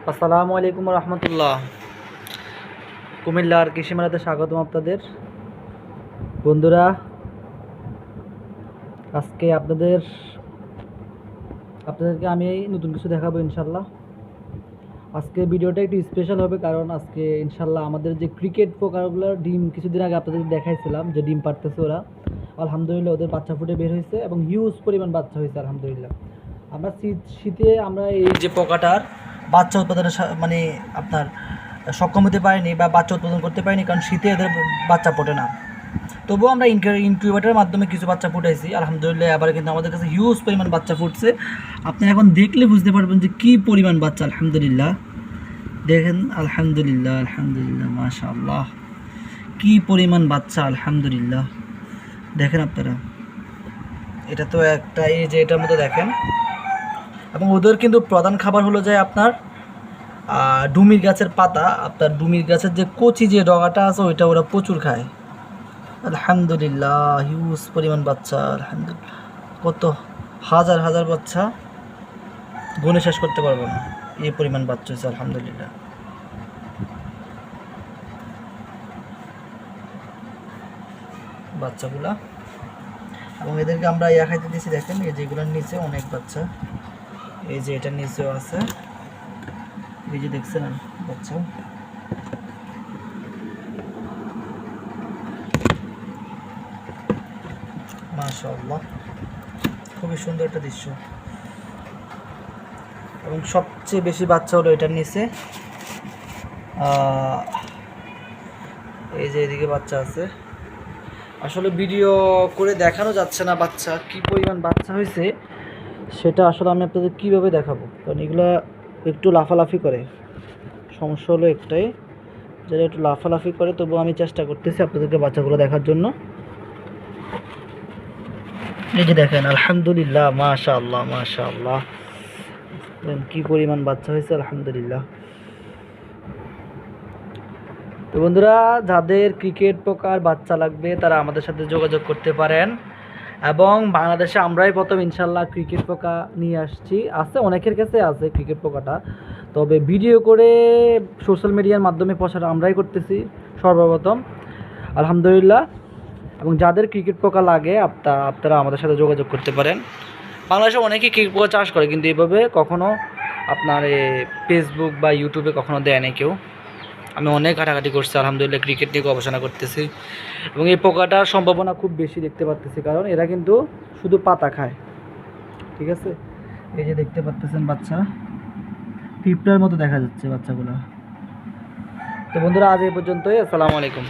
আসসালামু আলাইকুম রহমতুল্লাহ। কুমিল্লার কৃষি মেলাতে স্বাগতম আপনাদের। বন্ধুরা, আজকে আপনাদেরকে আমি নতুন কিছু দেখাবো ইনশাল্লাহ। আজকে ভিডিওটা একটু স্পেশাল হবে, কারণ আজকে ইনশাল্লাহ আমাদের যে ক্রিকেট প্রকারগুলোর ডিম কিছুদিন আগে আপনাদের দেখাইছিলাম যে ডিম পারতেছে ওরা, আলহামদুলিল্লাহ ওদের বাচ্চা ফুটে বের হয়েছে এবং হিউজ পরিমাণ বাচ্চা হয়েছে আলহামদুলিল্লাহ। আমরা শীতে আমরা এই যে পোকাটার বাচ্চা উৎপাদনের মানে আপনার সক্ষম হতে পারিনি বা বাচ্চা উৎপাদন করতে পারিনি, কারণ শীতে এদের বাচ্চা ফোটে না। তবুও আমরা ইনকিউবেটারের মাধ্যমে কিছু বাচ্চা ফুটাইছি আলহামদুলিল্লাহ। আবার কিন্তু আমাদের কাছে হিউজ পরিমাণ বাচ্চা ফুটছে। আপনি এখন দেখলে বুঝতে পারবেন যে কী পরিমাণ বাচ্চা। আলহামদুলিল্লাহ দেখেন, আলহামদুলিল্লাহ আলহামদুলিল্লাহ মাশাআল্লাহ, কী পরিমাণ বাচ্চা আলহামদুলিল্লাহ। দেখেন আপনারা, এটা তো একটা এই যে এটার মধ্যে দেখেন। এবং ওদের কিন্তু প্রধান খাবার হলো যে আপনার ডুমির গাছের পাতা। আপনার ডুমির গাছের যে কচি যে ডগাটা আছে ওইটা ওরা প্রচুর খায়। আলহামদুলিল্লাহ হিউজ পরিমাণ বাচ্চা, আলহামদুলিল্লাহ কত হাজার হাজার বাচ্চা, গুণে শেষ করতে পারবো না, এই পরিমাণ বাচ্চা হয়েছে আলহামদুলিল্লাহ। বাচ্চাগুলা এবং এদেরকে আমরা খাইতে দিয়েছি। দেখেন এই যেগুলোর নিচে অনেক বাচ্চা, এই যে এটার নিচেও আছে, এই যে দেখছেন বাচ্চা। মাশাআল্লাহ খুবই সুন্দর একটা দৃশ্য। এবং সবচেয়ে বেশি বাচ্চা হলো এটার নিচে, এই যে এদিকে বাচ্চা আছে। আসলে ভিডিও করে দেখানো যাচ্ছে না বাচ্চা কি পরিমাণ বাচ্চা হয়েছে, সেটা আসলে আমি আপনাদের কীভাবে দেখাবো, কারণ এগুলো একটু লাফালাফি করে। সমস্যা হলো একটাই, যারা একটু লাফালাফি করে, তবু আমি চেষ্টা করতেছি আপনাদেরকে বাচ্চাগুলো দেখার জন্য। এই যে দেখেন আলহামদুলিল্লাহ মাশাআল্লাহ মাশাআল্লাহ, কি পরিমাণ বাচ্চা হয়েছে আলহামদুলিল্লাহ। তো বন্ধুরা, যাদের ক্রিকেট পোকার বাচ্চা লাগবে তারা আমাদের সাথে যোগাযোগ করতে পারেন। এবং বাংলাদেশে আমরাই প্রথম ইনশাল্লাহ ক্রিকেট পোকা নিয়ে আসছি। আছে অনেকের কাছে আছে ক্রিকেট পোকাটা, তবে ভিডিও করে সোশ্যাল মিডিয়ার মাধ্যমে প্রচার আমরাই করতেছি সর্বপ্রথম আলহামদুলিল্লাহ। এবং যাদের ক্রিকেট পোকা লাগে আপনারা আমাদের সাথে যোগাযোগ করতে পারেন। বাংলাদেশে অনেকেই ক্রিকেট পোকা চাষ করে, কিন্তু এভাবে কখনও আপনার ফেসবুক বা ইউটিউবে কখনো দেয় না কেউ। আমি অনেক ঘাটাঘাটি করছি আলহামদুলিল্লাহ, ক্রিকেট নিয়ে গবেষণা করতেছি। এবং এই পোকাটার সম্ভাবনা খুব বেশি দেখতে পাচ্তেছি, কারণ এরা কিন্তু শুধু পাতা খায়। ঠিক আছে, এই যে দেখতে পাচ্তেছেন বাচ্চা পিঁপড়ার মতো দেখা যাচ্ছে বাচ্চাগুলো। তো বন্ধুরা, আজ এই পর্যন্তই। আসসালামু আলাইকুম।